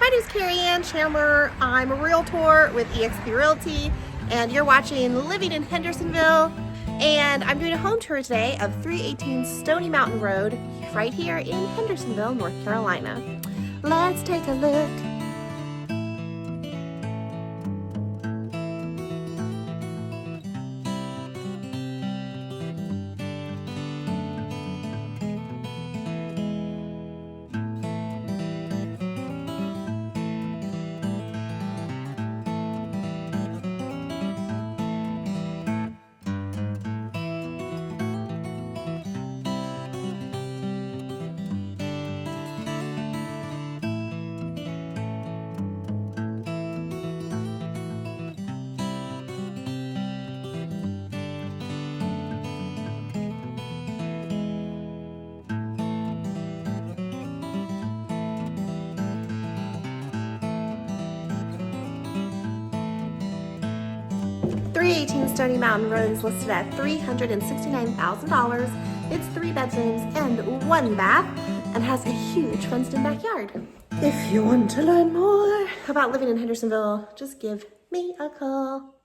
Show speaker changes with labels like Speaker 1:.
Speaker 1: my name's Carrie and Chandler. I'm a realtor with eXp Realty, and you're watching Living in Hendersonville. And I'm doing a home tour today of 318 Stoney Mountain Road, right here in Hendersonville, North Carolina. Let's take a look. .318 Stoney Mountain Road is listed at $369,000. It's 3 bedrooms and 1 bath and has a huge fenced-in backyard. If you want to learn more about living in Hendersonville, just give me a call.